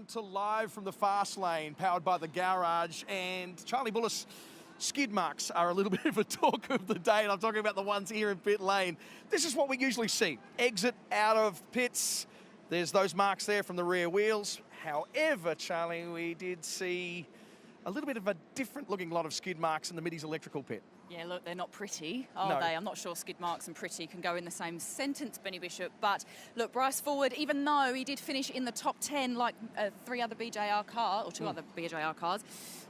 welcome to Live from the Fast Lane, powered by The Garage. And Charlie Bullis, skid marks are a little bit of a talk of the day, and I'm talking about the ones here in pit lane. This is what we usually see. Exit out of pits. There's those marks there from the rear wheels. However, Charlie, we did see a little bit of a different looking lot of skid marks in the Middies electrical pit. Yeah, look, they're not pretty, are they? I'm not sure skid marks and pretty can go in the same sentence, Benny Bishop. But look, Bryce Forward, even though he did finish in the top 10 like three other BJR cars, or two other BJR cars,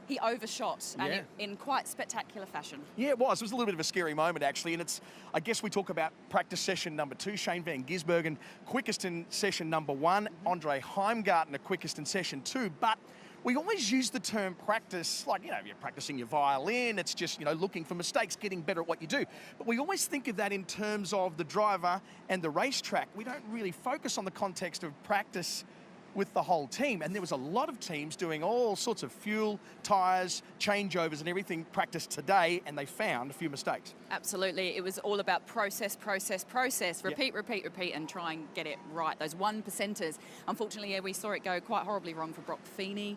he overshot and in quite spectacular fashion. Yeah, it was. It was a little bit of a scary moment, actually. And it's, I guess we talk about practice session number 2, Shane van Gisbergen, quickest in session number 1, Andre Heimgartner, quickest in session 2. But we always use the term practice, like, you're practicing your violin, it's just, looking for mistakes, getting better at what you do. But we always think of that in terms of the driver and the racetrack. We don't really focus on the context of practice with the whole team. And there was a lot of teams doing all sorts of fuel, tyres, changeovers and everything practiced today, and they found a few mistakes. Absolutely. It was all about process, repeat, and try and get it right. Those 1%ers. Unfortunately, we saw it go quite horribly wrong for Brock Feeney.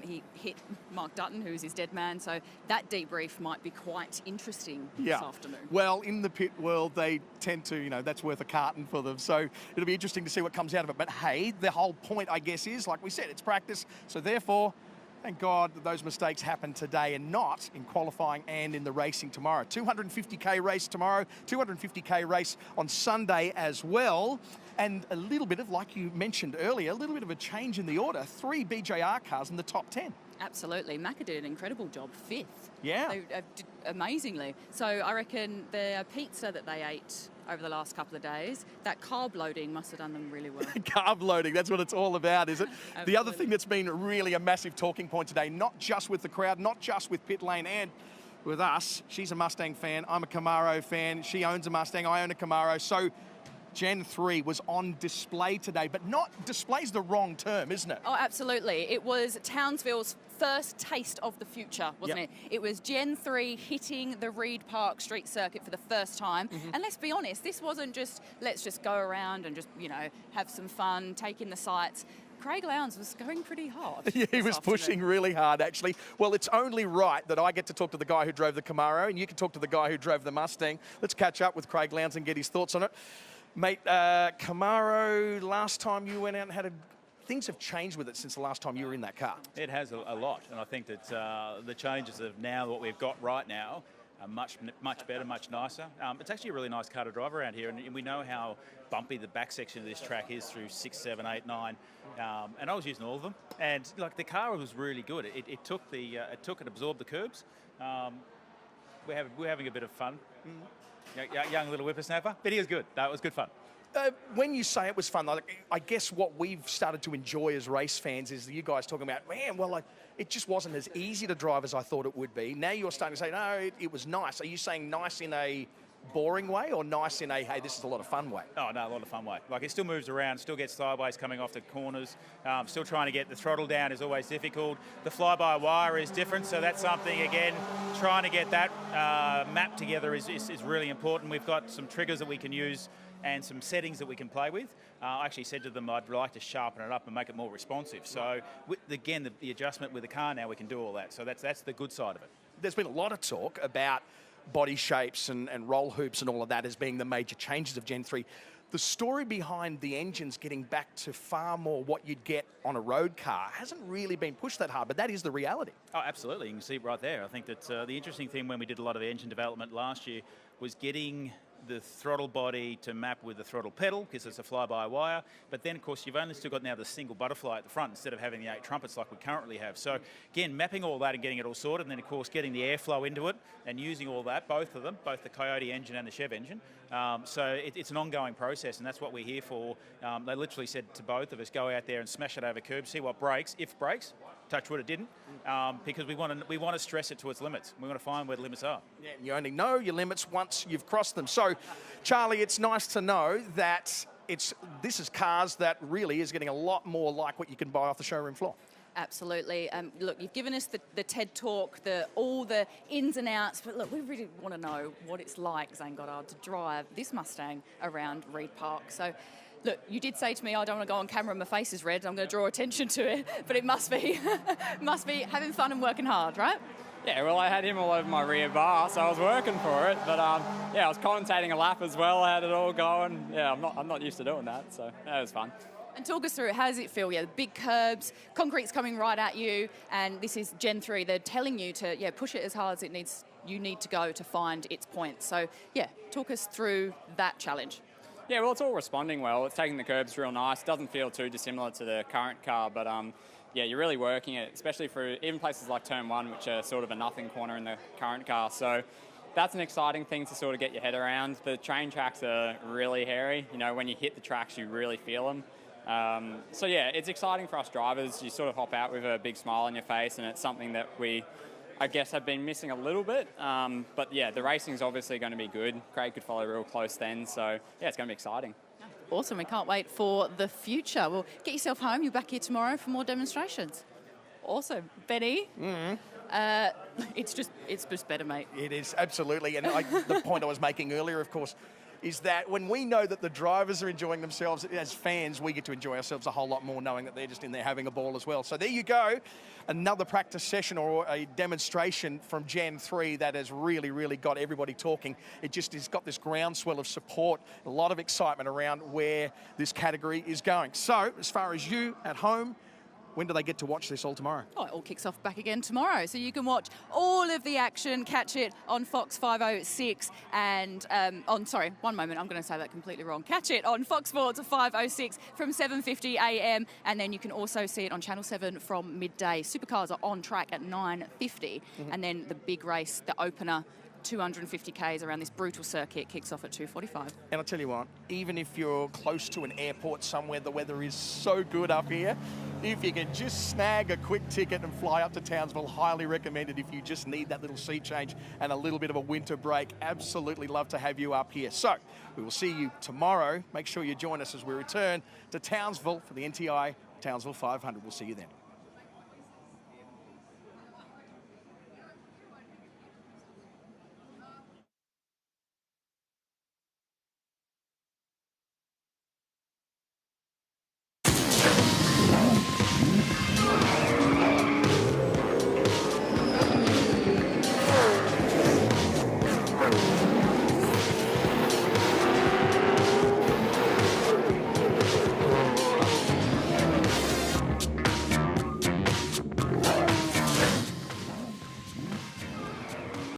He hit Mark Dutton, who's his dead man, so that debrief might be quite interesting this afternoon. Well, in the pit world, they tend to, that's worth a carton for them, so it'll be interesting to see what comes out of it. But hey, the whole point, I guess, is, like we said, it's practice, so therefore, thank God that those mistakes happened today and not in qualifying and in the racing tomorrow. 250k race tomorrow, 250k race on Sunday as well. And a little bit of, like you mentioned earlier, a little bit of a change in the order. 3 BJR cars in the top 10. Absolutely. Macca did an incredible job, 5th. Yeah. They did amazingly. So I reckon the pizza that they ate over the last couple of days, that carb loading must have done them really well. Carb loading, that's what it's all about, is it? The other thing that's been really a massive talking point today, not just with the crowd, not just with pit lane and with us. She's a Mustang fan, I'm a Camaro fan, she owns a Mustang, I own a Camaro. So Gen 3 was on display today, but not display's the wrong term, isn't it? Oh, absolutely. It was Townsville's first taste of the future, wasn't it? It was Gen 3 hitting the Reed Park Street Circuit for the first time. And let's be honest, this wasn't just, let's just go around and just, have some fun, take in the sights. Craig Lowndes was going pretty hard. Yeah, he was pushing really hard, actually. Well, it's only right that I get to talk to the guy who drove the Camaro and you can talk to the guy who drove the Mustang. Let's catch up with Craig Lowndes and get his thoughts on it. Mate, Camaro, last time you went out and had things have changed with it since the last time you were in that car. It has a lot, and I think that the changes of now, what we've got right now, are much better, much nicer. It's actually a really nice car to drive around here, and we know how bumpy the back section of this track is through 6, 7, 8, 9, and I was using all of them. And like the car was really good. It took and absorbed the curbs. We're having a bit of fun. Young little whippersnapper, but he was good. That was good fun. When you say it was fun, I guess what we've started to enjoy as race fans is you guys talking about, man, well, it just wasn't as easy to drive as I thought it would be. Now you're starting to say, no, it was nice. Are you saying nice in a boring way or nice in a, hey, this is a lot of fun way? Oh, no, a lot of fun way. Like, it still moves around, still gets sideways coming off the corners, still trying to get the throttle down is always difficult. The fly-by-wire is different, so that's something, again, trying to get that map together is really important. We've got some triggers that we can use and some settings that we can play with. I actually said to them I'd like to sharpen it up and make it more responsive. So, again, the adjustment with the car now, we can do all that. So that's the good side of it. There's been a lot of talk about body shapes and roll hoops and all of that as being the major changes of Gen 3. The story behind the engines getting back to far more what you'd get on a road car hasn't really been pushed that hard, but that is the reality. Oh, absolutely. You can see it right there. I think that the interesting thing when we did a lot of engine development last year was getting the throttle body to map with the throttle pedal because it's a fly-by-wire, but then of course you've only still got now the single butterfly at the front instead of having the 8 trumpets like we currently have. So again, mapping all that and getting it all sorted, and then of course getting the airflow into it and using all that, both of them, both the Coyote engine and the Chev engine. So it's an ongoing process, and that's what we're here for. They literally said to both of us, go out there and smash it over curbs, see what breaks. If it breaks, touch wood, it didn't, because we want to stress it to its limits. We want to find where the limits are. Yeah, you only know your limits once you've crossed them. So, Charlie, it's nice to know that this is cars that really is getting a lot more like what you can buy off the showroom floor. Absolutely. Look, you've given us the TED Talk, all the ins and outs, but look, we really want to know what it's like, Zane Goddard, to drive this Mustang around Reed Park. So look, you did say to me, I don't want to go on camera and my face is red. I'm going to draw attention to it. But it must be, must be having fun and working hard, right? Yeah, well, I had him all over my rear bar, so I was working for it. But yeah, I was commentating a lap as well. I had it all going. Yeah, I'm not used to doing that, so yeah, it was fun. And talk us through it. How does it feel? Yeah, the big curbs, concrete's coming right at you, and this is Gen 3. They're telling you to push it as hard as you need to go to find its point. So yeah, talk us through that challenge. Yeah, well, it's all responding well. It's taking the curbs real nice. Doesn't feel too dissimilar to the current car, but yeah, you're really working it, especially for even places like Turn 1, which are sort of a nothing corner in the current car. So that's an exciting thing to sort of get your head around. The train tracks are really hairy. You know, when you hit the tracks, you really feel them. So yeah, it's exciting for us drivers. You sort of hop out with a big smile on your face, and it's something that we, I guess, have been missing a little bit. But yeah, the racing's obviously going to be good. Craig could follow real close then, so yeah, it's going to be exciting. Awesome, we can't wait for the future. Well, get yourself home. You're back here tomorrow for more demonstrations. Awesome. Benny? It's just better, mate. It is, absolutely. And the point I was making earlier, of course, is that when we know that the drivers are enjoying themselves, as fans, we get to enjoy ourselves a whole lot more knowing that they're just in there having a ball as well. So there you go, another practice session or a demonstration from Gen 3 that has really, really got everybody talking. It just has got this groundswell of support, a lot of excitement around where this category is going. So as far as you at home, when do they get to watch this all tomorrow? Oh, it all kicks off back again tomorrow. So you can watch all of the action, catch it on Fox 506 and sorry, one moment, I'm going to say that completely wrong. Catch it on Fox Sports 506 from 7:50 a.m. and then you can also see it on Channel 7 from midday. Supercars are on track at 9:50 and then the big race, the opener, 250 Ks around this brutal circuit kicks off at 2:45. And I'll tell you what, even if you're close to an airport somewhere, the weather is so good up here. If you can just snag a quick ticket and fly up to Townsville, highly recommended if you just need that little seat change and a little bit of a winter break. Absolutely love to have you up here. So we will see you tomorrow. Make sure you join us as we return to Townsville for the NTI Townsville 500. We'll see you then.